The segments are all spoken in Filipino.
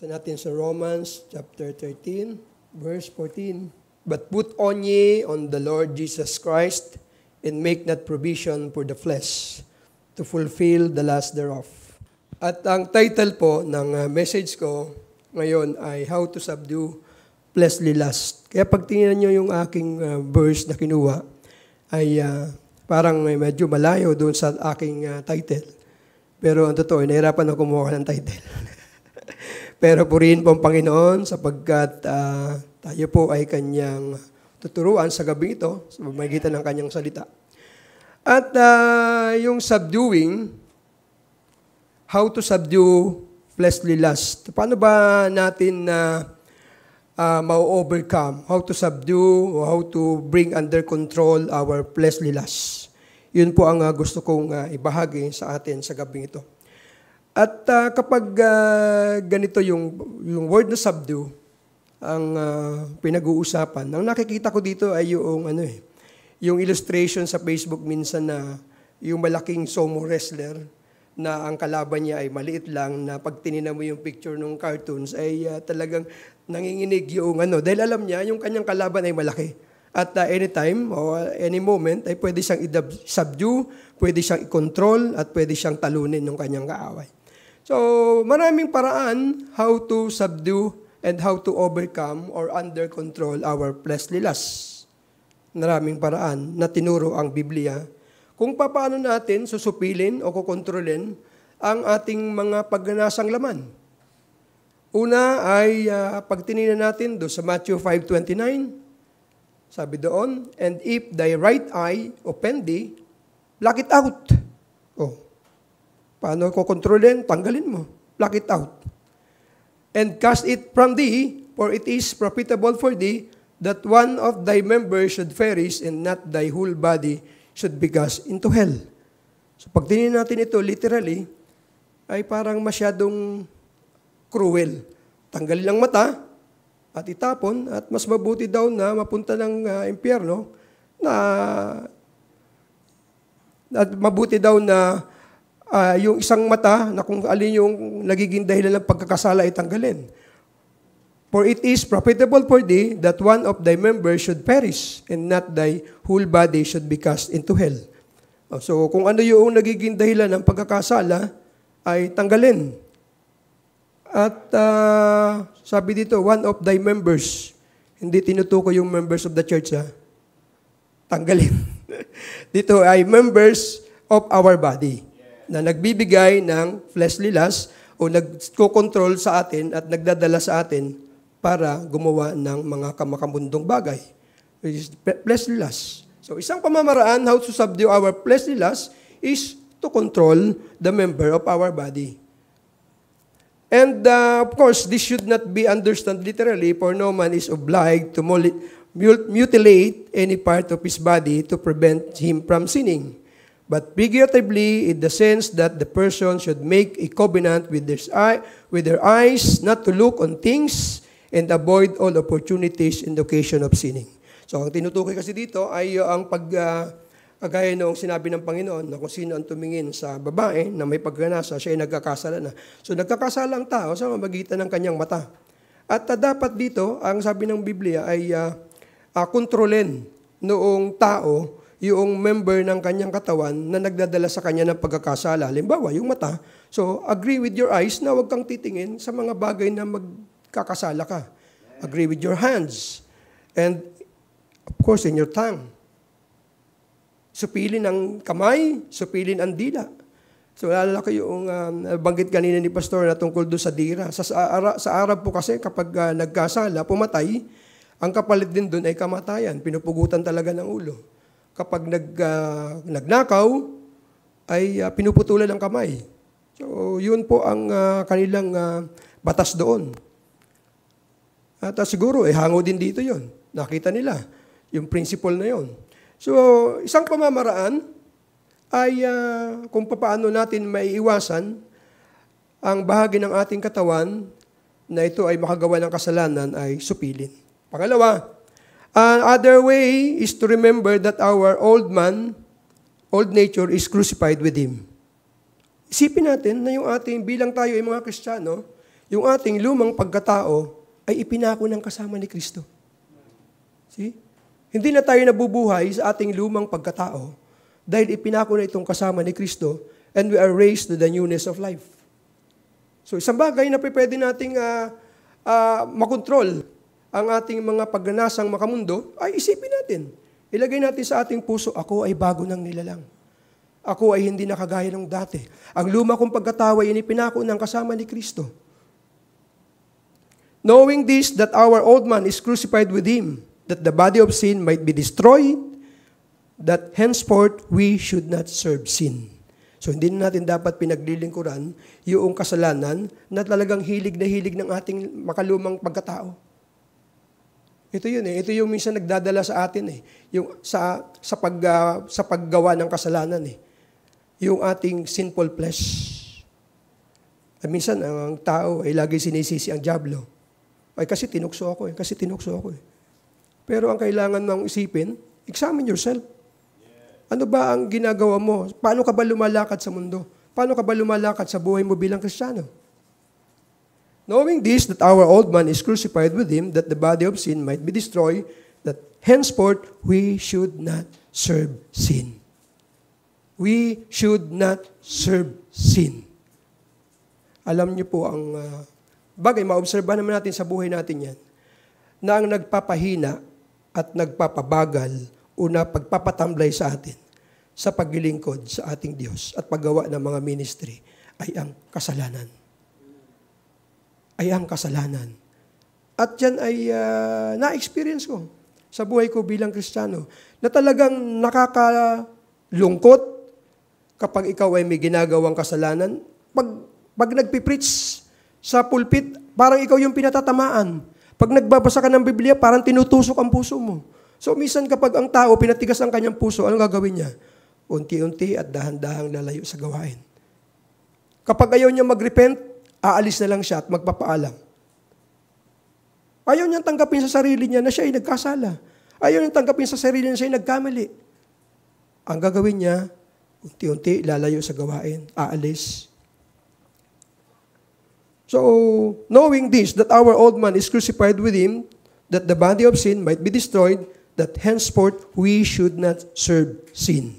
Sa natin sa Romans chapter 13, verse 14. But put on ye on the Lord Jesus Christ, and make not provision for the flesh, to fulfill the lust thereof. At ang title po ng message ko ngayon ay How to Subdue Fleshly Lust. Kaya pag tingnan nyo yung aking verse na kinuha, ay parang medyo malayo doon sa aking title. Pero ang totoo, nahirapan ako kumuha ng title. Pero purihin po ang Panginoon sapagkat tayo po ay kanyang tuturuan sa gabi ito sa pamamagitan ng kanyang salita. At yung subduing, how to subdue fleshly lust. Paano ba natin ma-overcome? How to subdue or how to bring under control our fleshly lust? Yun po ang gusto kong ibahagi sa atin sa gabi ito. At kapag ganito yung word na subdue, ang pinag-uusapan, ang nakikita ko dito ay yung illustration sa Facebook minsan na yung malaking sumo wrestler na ang kalaban niya ay maliit lang, na pag tinignan mo yung picture ng cartoons ay talagang nanginginig yung dahil alam niya yung kanyang kalaban ay malaki. At anytime o any moment ay pwede siyang i-subdue, pwede siyang i-control, at pwede siyang talunin ng kanyang kaaway. So, maraming paraan how to subdue and how to overcome or under control our fleshly lusts. Maraming paraan na tinuro ang Biblia kung paano natin susupilin o kukontrolin ang ating mga pagganasang laman. Una ay pag tinignan natin doon sa Matthew 5:29, sabi doon, and if thy right eye offend thee, pluck it out. Paano ko kontrolin? Tanggalin mo. Pluck it out. And cast it from thee, for it is profitable for thee that one of thy members should perish, and not thy whole body should be cast into hell. So pag tingnan natin ito literally, ay parang masyadong cruel. Tanggalin ang mata at itapon, at mas mabuti daw na mapunta ng impyerno, at mabuti daw na yung isang mata na kung alin yung nagiging dahilan ng pagkakasala ay tanggalin. For it is profitable for thee that one of thy members should perish, and not thy whole body should be cast into hell. So kung ano yung nagiging dahilan ng pagkakasala ay tanggalin. At sabi dito, one of thy members, hindi tinutukoy yung members of the church, tanggalin. Dito ay members of our body na nagbibigay ng fleshly lust o nagko-control sa atin at nagdadala sa atin para gumawa ng mga kamakabundong bagay, which is fleshly lust. So isang pamamaraan how to subdue our fleshly lust is to control the member of our body. And of course, this should not be understood literally, for no man is obliged to mutilate any part of his body to prevent him from sinning. But figuratively, in the sense that the person should make a covenant with their eyes not to look on things and avoid all opportunities in the occasion of sinning. So, ang tinutukoy kasi dito ay ang kagaya noong sinabi ng Panginoon na kung sino ang tumingin sa babae na may pagganasa, siya ay nagkakasala na. So, nagkakasala ang tao sa mamagitan ng kanyang mata. At dapat dito, ang sabi ng Biblia ay kontrolin noong tao yung member ng kanyang katawan na nagdadala sa kanya ng pagkakasala. Halimbawa, yung mata. So, agree with your eyes na huwag kang titingin sa mga bagay na magkakasala ka. Agree with your hands. And, of course, in your tongue. Supilin ang kamay, supilin ang dila. So, alala ko yung banggit kanina ni Pastor na tungkol doon sa dira. Sa Arab po kasi, kapag nagkasala, pumatay, ang kapalit din doon ay kamatayan. Pinupugutan talaga ng ulo. Kapag nagnakaw, ay pinuputulan ang kamay. So, yun po ang kanilang batas doon. At siguro, hango din dito yon. Nakita nila yung principle na yon. So, isang pamamaraan ay kung paano natin maiiwasan ang bahagi ng ating katawan na ito ay makagawa ng kasalanan ay supilin. Pangalawa, other way is to remember that our old nature is crucified with Him. Isipin natin na yung ating, bilang tayo ay mga Kristiyano, yung ating lumang pagkatao ay ipinako ng kasama ni Kristo. See? Hindi na tayo nabubuhay sa ating lumang pagkatao dahil ipinako na itong kasama ni Kristo and we are raised to the newness of life. So isang bagay na pwede nating makontrol ang ating mga pagganasang makamundo ay isipin natin. Ilagay natin sa ating puso, ako ay bago ng nilalang. Ako ay hindi nakagaya ng dati. Ang luma kong pagkatao ay inipinako ng kasama ni Kristo. Knowing this, that our old man is crucified with Him, that the body of sin might be destroyed, that henceforth we should not serve sin. So hindi na natin dapat pinaglilingkuran yung kasalanan na talagang hilig na hilig ng ating makalumang pagkatao. Ito yun eh. Ito yung minsan nagdadala sa atin eh. Yung sa paggawa ng kasalanan eh. Yung ating sinful flesh. At minsan ang tao ay lagi sinisisi ang dyablo. Ay kasi tinukso ako eh. Pero ang kailangan mong isipin, examine yourself. Ano ba ang ginagawa mo? Paano ka ba lumalakad sa mundo? Paano ka ba lumalakad sa buhay mo bilang Kristiyano? Knowing this, that our old man is crucified with Him, that the body of sin might be destroyed, that henceforth we should not serve sin. We should not serve sin. Alam niyo po ang bagay, maobserba naman natin sa buhay natin yan, na ang nagpapahina at nagpapabagal o na pagpapatamblay sa atin sa paglilingkod sa ating Diyos at paggawa ng mga ministry ay ang kasalanan. At yan ay na-experience ko sa buhay ko bilang Kristiyano na talagang nakakalungkot kapag ikaw ay may ginagawang kasalanan. Pag nagpipreach sa pulpit, parang ikaw yung pinatatamaan. Pag nagbabasa ka ng Biblia, parang tinutusok ang puso mo. So, minsan kapag ang tao pinatigas ang kanyang puso, anong gagawin niya? Unti-unti at dahan-dahang lalayo sa gawain. Kapag ayaw niya mag-repent, aalis na lang siya at magpapaalam. Ayaw niyang tanggapin sa sarili niya na siya ay nagkasala. Ayaw niyang tanggapin sa sarili niya na siya ay nagkamali. Ang gagawin niya, unti-unti lalayo sa gawain, aalis. So, knowing this, that our old man is crucified with Him, that the body of sin might be destroyed, that henceforth we should not serve sin.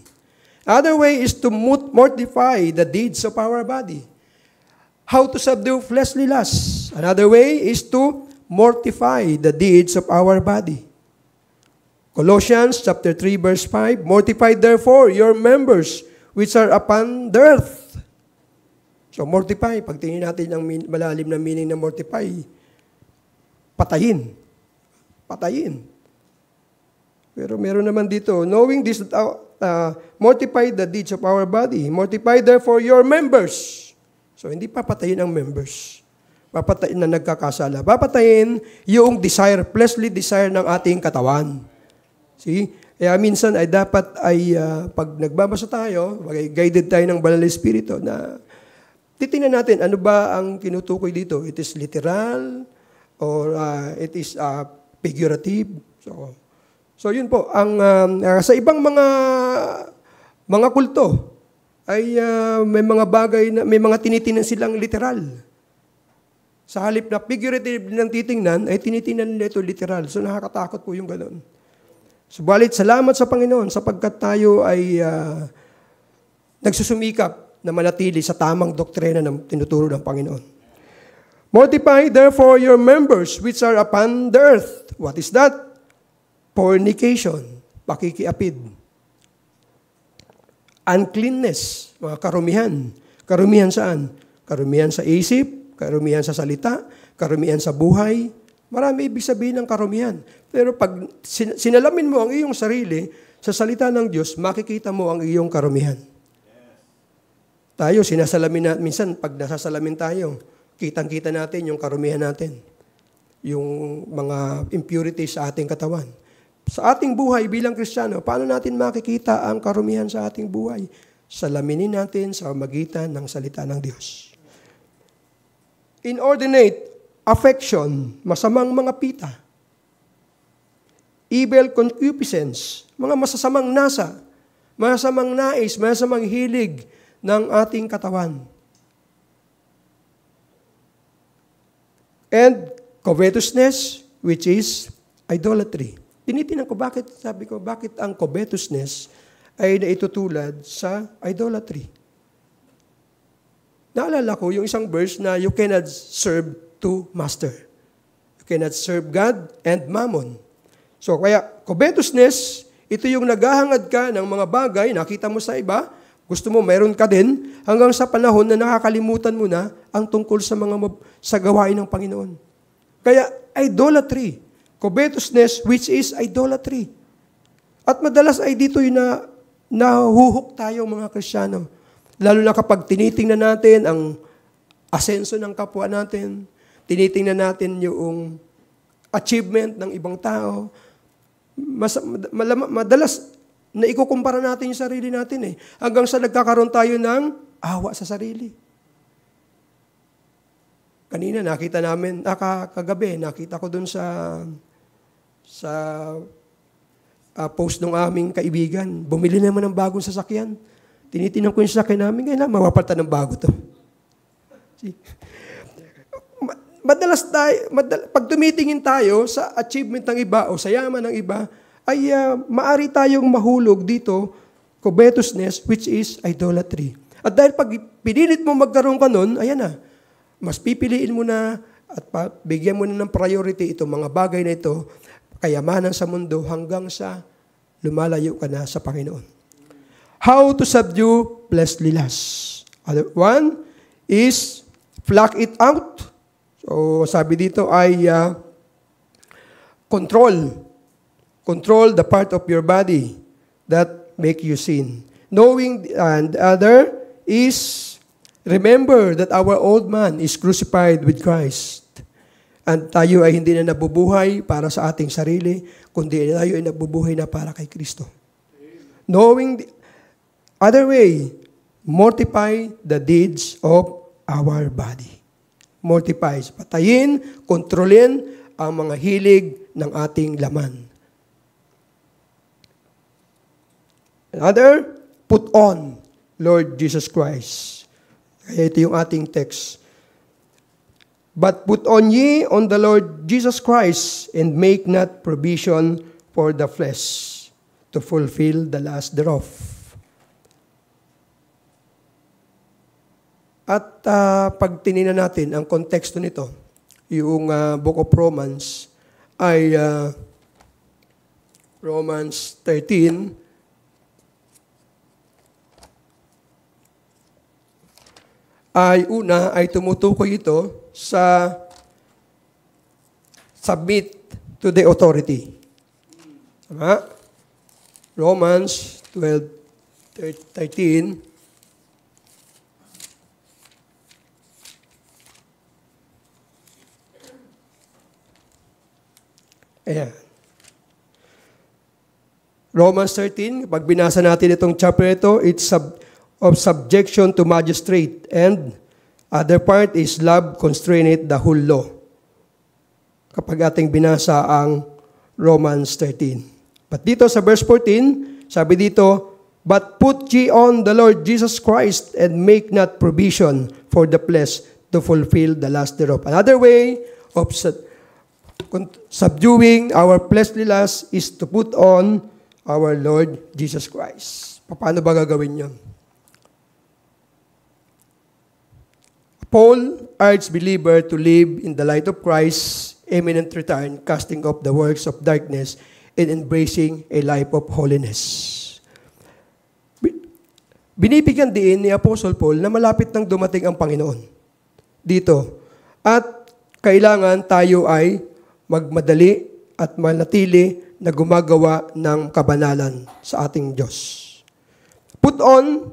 Other way is to mortify the deeds of our body. How to subdue fleshly lusts. Another way is to mortify the deeds of our body. Colossians chapter 3 verse 5, mortify therefore your members which are upon the earth. So mortify, pag tingin natin ang malalim na meaning na mortify, patayin. Pero meron naman dito, knowing this, mortify the deeds of our body. Mortify therefore your members. So hindi papatayin ang members. Papatayin na nagkakasala. Papatayin yung desire, fleshly desire ng ating katawan. See? Kaya minsan ay dapat ay pag nagbabasa tayo, guided tayo ng Banal na Espiritu na titingnan natin ano ba ang tinutukoy dito. It is literal or it is figurative. So yun po, ang sa ibang mga kulto ay may mga bagay na may mga tinitingnan silang literal. Sa halip na figurative ng titingnan ay tinitingnan nila ito literal. So nakakatakot po yung ganoon. Subalit salamat sa Panginoon sapagkat tayo ay nagsusumikap na manatili sa tamang doktrina ng tinuturo ng Panginoon. Mortify therefore your members which are upon the earth. What is that? Fornication, pakikiapid. Uncleanness, mga karumihan. Karumihan saan? Karumihan sa isip, karumihan sa salita, karumihan sa buhay. Marami ibig sabihin ng karumihan. Pero pag sinalamin mo ang iyong sarili sa salita ng Diyos, makikita mo ang iyong karumihan. Tayo, sinasalamin natin. Minsan, pag nasasalamin tayo, kitang-kita natin yung karumihan natin. Yung mga impurities sa ating katawan. Sa ating buhay bilang Kristiyano, paano natin makikita ang karumihan sa ating buhay? Salaminin natin sa magitan ng salita ng Diyos. Inordinate affection, masamang mga pita. Evil concupiscence, mga masasamang nasa, masasamang nais, masasamang hilig ng ating katawan. And covetousness, which is idolatry. Tinitingnan ko, bakit ang covetousness ay naitutulad sa idolatry? Naalala ko yung isang verse na you cannot serve two master. You cannot serve God and mammon. So kaya covetousness, ito yung naghahangad ka ng mga bagay, nakita mo sa iba, gusto mo meron ka din, hanggang sa panahon na nakakalimutan mo na ang tungkol sa gawain ng Panginoon. Kaya idolatry, covetousness, which is idolatry. At madalas ay dito yung nahuhuk tayo mga Kristiyano. Lalo na kapag tinitingnan natin ang asenso ng kapwa natin, tinitingnan natin yung achievement ng ibang tao, madalas na ikukumpara natin yung sarili natin hanggang sa nagkakaroon tayo ng awa sa sarili. Kanina nakita namin, kagabi, nakita ko dun sa post ng aming kaibigan, bumili naman ng bagong sasakyan. Tinitingnan ko yung sasakyan namin, ngayon mapapalitan ng bago to. See? Madalas pag tumitingin tayo sa achievement ng iba o sa yaman ng iba, ay maari tayong mahulog dito, covetousness, which is idolatry. At dahil pag pinilit mo magkaroon ka nun, ayan na, mas pipiliin mo na at bigyan mo na ng priority itong mga bagay na ito, kayamanan sa mundo hanggang sa lumalayo ka na sa Panginoon. How to subdue fleshly lusts. One is pluck it out. So sabi dito ay control the part of your body that make you sin. Knowing, and the other is remember that our old man is crucified with Christ. And tayo ay hindi na nabubuhay para sa ating sarili, kundi tayo ay nabubuhay na para kay Kristo. Knowing the other way, mortify the deeds of our body. Mortify, patayin, kontrolin ang mga hilig ng ating laman. Another, put on Lord Jesus Christ. Kaya ito yung ating text. But put on ye on the Lord Jesus Christ, and make not provision for the flesh to fulfill the lust thereof. At pag tinignan natin ang konteksto nito, yung Book of Romans ay Romans 13, ay tumutukoy ito sa submit to the authority. Tama? Romans 12:13. Ayan. Romans 13, pag binasa natin itong chapter ito, it's of subjection to magistrate, and other part is love constraineth the whole law. Kapag ating binasa ang Romans 13. But dito sa verse 14, sabi dito, but put ye on the Lord Jesus Christ, and make not provision for the flesh to fulfill the lust thereof. Another way of subduing our fleshly lust is to put on our Lord Jesus Christ. Paano ba gagawin yun? Paul urged believer to live in the light of Christ's imminent return, casting off the works of darkness and embracing a life of holiness. Binibigyan din ni Apostle Paul na malapit nang dumating ang Panginoon dito. At kailangan tayo ay magmadali at manatili na gumagawa ng kabanalan sa ating Diyos. Put on,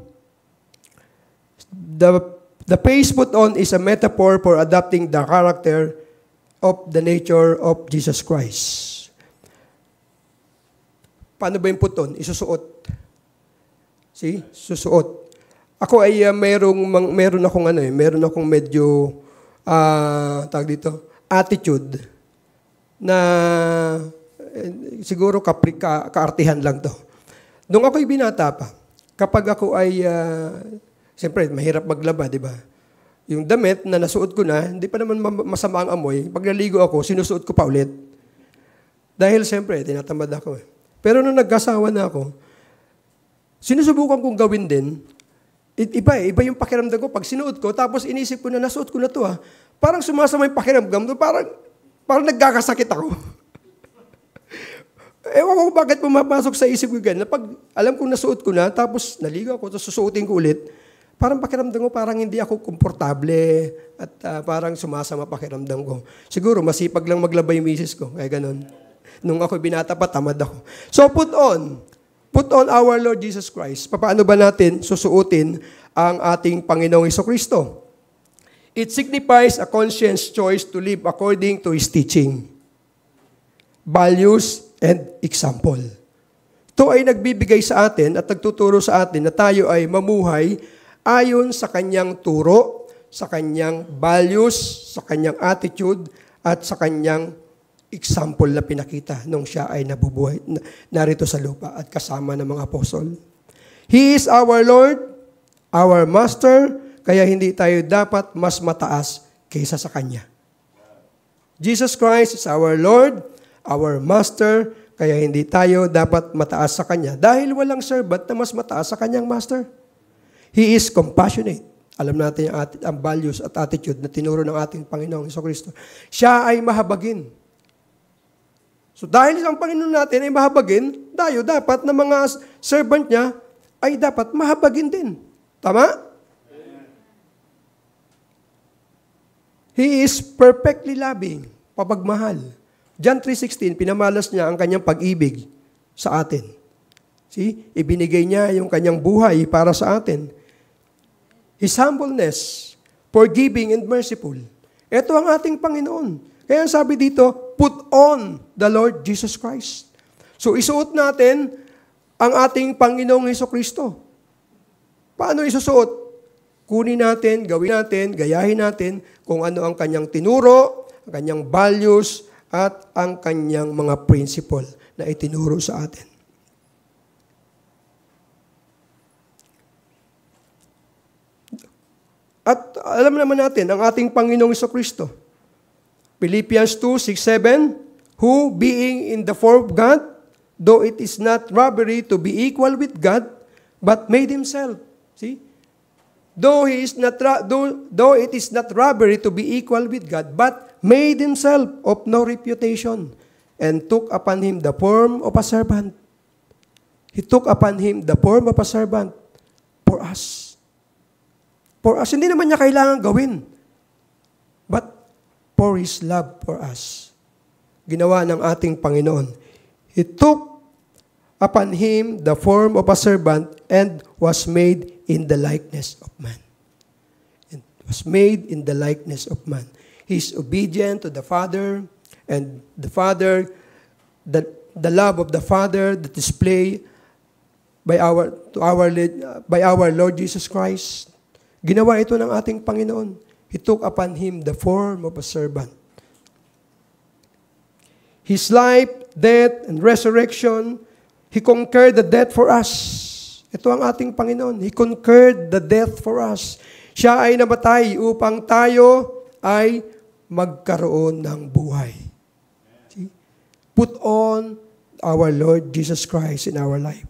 the face put on is a metaphor for adopting the character of the nature of Jesus Christ. Paano ba yung put on? Isusuot. See? Susuot. Ako ay meron akong medyo tawag dito, attitude na siguro kaartihan lang to. Nung ako'y binata pa, kapag ako ay, siyempre, mahirap maglaba, di ba? Yung damit na nasuot ko na, hindi pa naman masama ang amoy. Pag naligo ako, sinusuot ko pa ulit. Dahil siyempre, tinatamad ako eh. Pero nung nagkasawa na ako, sinusubukan kong gawin din. Iba yung pakiramdam ko. Pag sinuot ko, tapos inisip ko na nasuot ko na to parang sumasama yung pakiramdam ko. Parang nagkakasakit ako. Ewan ko bakit pumapasok sa isip ko ganyan. Pag alam kong nasuot ko na, tapos naligo ako, tapos susuotin ko ulit, parang pakiramdam ko, parang hindi ako komportable at parang sumasama pakiramdam ko. Siguro, masipag lang maglaba yung misis ko. Kaya ganun. Nung ako binata pa, tamad ako. So, put on our Lord Jesus Christ. Paano ba natin susuotin ang ating Panginoong Hesukristo? It signifies a conscious choice to live according to His teaching, values, and example. Ito ay nagbibigay sa atin at nagtuturo sa atin na tayo ay mamuhay ayon sa kanyang turo, sa kanyang values, sa kanyang attitude, at sa kanyang example na pinakita nung siya ay nabubuhay narito sa lupa at kasama ng mga apostol. He is our Lord, our Master, kaya hindi tayo dapat mas mataas kaysa sa Kanya. Jesus Christ is our Lord, our Master, kaya hindi tayo dapat mataas sa Kanya dahil walang servant na mas mataas sa Kanyang Master. He is compassionate. Alam natin ang values at attitude na tinuro ng ating Panginoong Hesukristo. Siya ay mahabagin. So dahil ang Panginoon natin ay mahabagin, tayo dapat na mga servant niya ay dapat mahabagin din. Tama? He is perfectly loving, papagmahal. John 3:16, pinamalas niya ang kanyang pag-ibig sa atin. See? Ibinigay niya yung kanyang buhay para sa atin. His humbleness, forgiving and merciful. Ito ang ating Panginoon. Kaya sabi dito, put on the Lord Jesus Christ. So isuot natin ang ating Panginoong Hesukristo. Paano isusuot? Kunin natin, gawin natin, gayahin natin kung ano ang kanyang tinuro, ang kanyang values, at ang kanyang mga principle na itinuro sa atin. At alam naman natin, ang ating Panginoong Hesukristo, Philippians 2:6-7, who being in the form of God, though it is not robbery to be equal with God, but made himself. See? Though it is not robbery to be equal with God, but made himself of no reputation, and took upon him the form of a servant. He took upon him the form of a servant for us. For us, hindi naman niya kailangan gawin, but for His love for us. Ginawa ng ating Panginoon. He took upon him the form of a servant and was made in the likeness of man. It was made in the likeness of man. He is obedient to the Father, and the Father, the love of the Father that displayed by our Lord Jesus Christ. Ginawa ito ng ating Panginoon. He took upon him the form of a servant. His life, death, and resurrection, He conquered the death for us. Ito ang ating Panginoon. He conquered the death for us. Siya ay namatay upang tayo ay magkaroon ng buhay. See? Put on our Lord Jesus Christ in our life.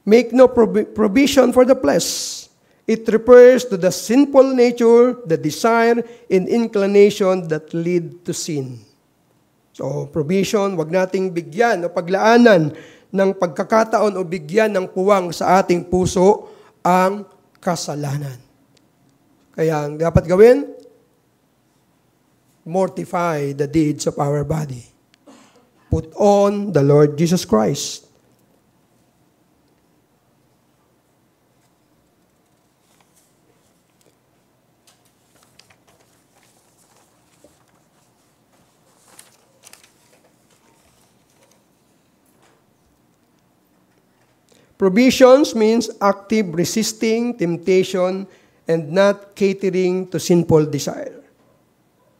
Make no provision for the flesh. It refers to the sinful nature, the desire, and inclination that lead to sin. So, provision, wag nating bigyan o paglaanan ng pagkakataon o bigyan ng puwang sa ating puso ang kasalanan. Kaya ang dapat gawin, mortify the deeds of our body. Put on the Lord Jesus Christ. Provisions means active resisting temptation and not catering to sinful desire.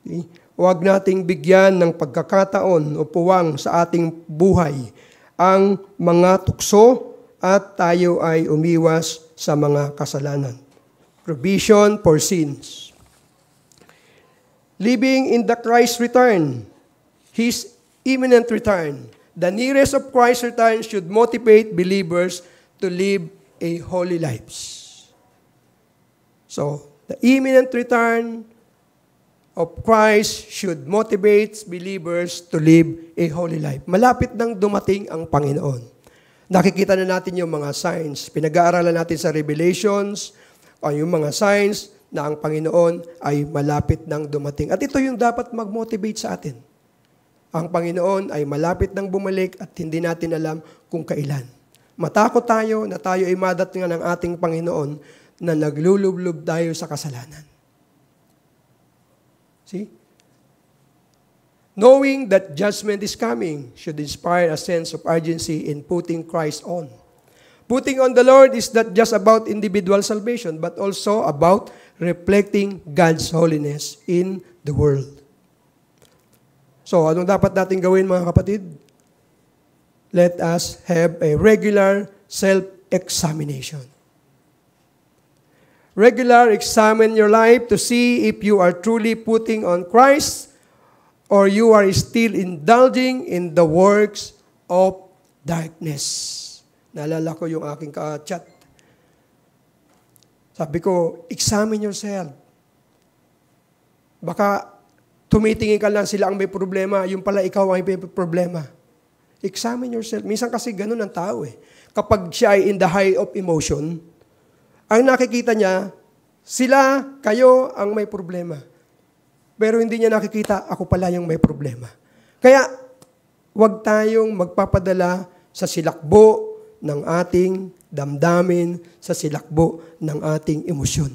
Okay? Huwag nating bigyan ng pagkakataon o puwang sa ating buhay ang mga tukso at tayo ay umiwas sa mga kasalanan. Provision for sins. Living in the Christ's return, His imminent return. The nearest of Christ's return should motivate believers to live a holy lives. So, the imminent return of Christ should motivate believers to live a holy life. Malapit nang dumating ang Panginoon. Nakikita na natin yung mga signs. Pinag-aaralan natin sa Revelations, yung mga signs na ang Panginoon ay malapit nang dumating. At ito yung dapat mag-motivate sa atin. Ang Panginoon ay malapit nang bumalik at hindi natin alam kung kailan. Matakot tayo na tayo ay madatingan ng ating Panginoon na naglulublob tayo sa kasalanan. See? Knowing that judgment is coming should inspire a sense of urgency in putting Christ on. Putting on the Lord is not just about individual salvation, but also about reflecting God's holiness in the world. So, anong dapat natin gawin, mga kapatid? Let us have a regular self-examination. Regular examine your life to see if you are truly putting on Christ or you are still indulging in the works of darkness. Naalala ko yung aking ka-chat. Sabi ko, examine yourself. Baka tumitingin ka lang sila ang may problema, yung pala ikaw ang may problema. Examine yourself. Minsan kasi ganun ang tao eh. Kapag siya ay in the high of emotion, ang nakikita niya, sila, kayo ang may problema. Pero hindi niya nakikita, ako pala yung may problema. Kaya, huwag tayong magpapadala sa silakbo ng ating damdamin, sa silakbo ng ating emosyon.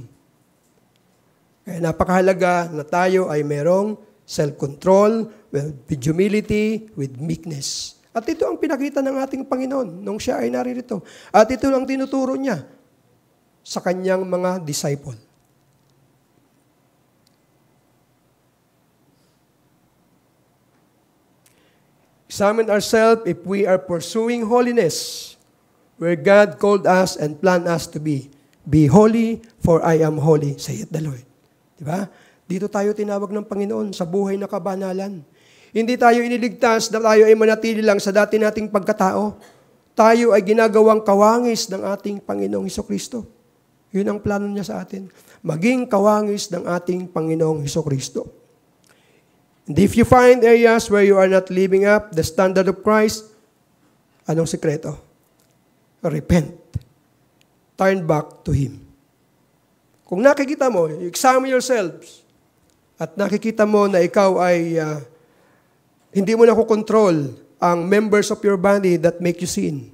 Kaya napakahalaga na tayo ay merong self-control, with humility, with meekness. At ito ang pinakita ng ating Panginoon nung siya ay naririto. At ito ang tinuturo niya sa kanyang mga disciple. Examine ourselves if we are pursuing holiness where God called us and planned us to be. Be holy, for I am holy, saith the Lord. Diba? Dito tayo tinawag ng Panginoon sa buhay na kabanalan. Hindi tayo iniligtas na tayo ay manatili lang sa dati nating pagkatao. Tayo ay ginagawang kawangis ng ating Panginoong Hesukristo. Yun ang plano niya sa atin. Maging kawangis ng ating Panginoong Hesukristo. And if you find areas where you are not living up the standard of Christ, anong sekreto? Repent. Turn back to Him. Kung nakikita mo, examine yourselves, at nakikita mo na ikaw ay hindi mo na kukontrol ang members of your body that make you sin.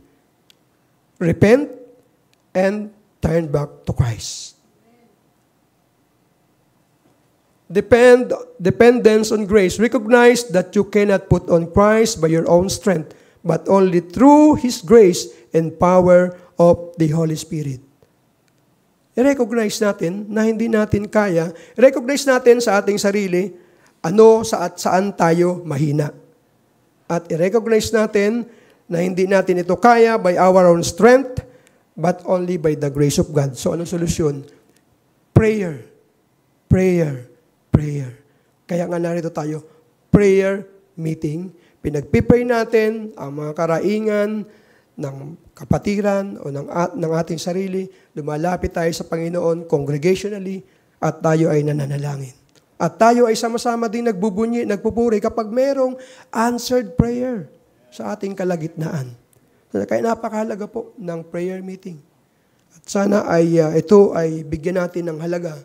Repent and turn back to Christ. Dependence on grace. Recognize that you cannot put on Christ by your own strength, but only through His grace and power of the Holy Spirit. I-recognize natin na hindi natin kaya. I-recognize natin sa ating sarili saan tayo mahina. At i-recognize natin na hindi natin ito kaya by our own strength, but only by the grace of God. So, anong solusyon? Prayer. Prayer. Prayer. Kaya nga narito tayo, prayer meeting. Pinagpipray natin ang mga karaingan ng kapatiran o ng ating sarili. Lumalapit tayo sa Panginoon congregationally at tayo ay nananalangin. At tayo ay sama-sama din nagbubunyi, nagpupuri kapag merong answered prayer sa ating kalagitnaan. Kaya napakahalaga po ng prayer meeting. At sana ay ito ay bigyan natin ng halaga.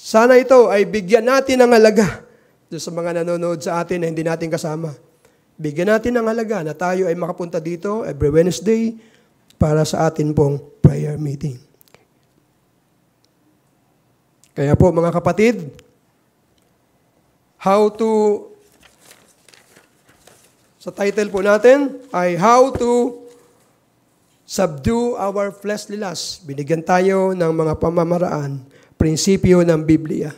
Sana ito ay bigyan natin ng halaga sa mga nanonood sa atin na hindi natin kasama. Bigyan natin ng halaga na tayo ay makapunta dito every Wednesday para sa atin pong prayer meeting. Kaya po mga kapatid, sa title po natin ay How to Subdue Our Fleshly Lusts. Binigyan tayo ng mga pamamaraan, prinsipyo ng Biblia.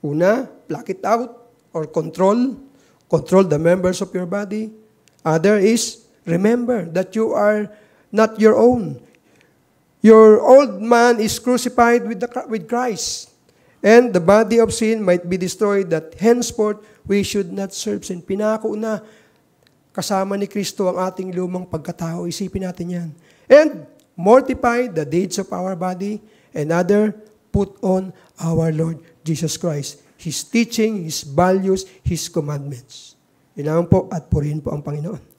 Una, pluck it out or control the members of your body. Other is, remember that you are not your own. Your old man is crucified with Christ, and the body of sin might be destroyed, that henceforth we should not serve sin. Pinako na kasama ni Kristo ang ating lumang pagkatao. Isipin natin yan. And mortify the deeds of our body, and other put on our Lord Jesus Christ, His teaching, His values, His commandments. Inaon po at purihin po ang Panginoon.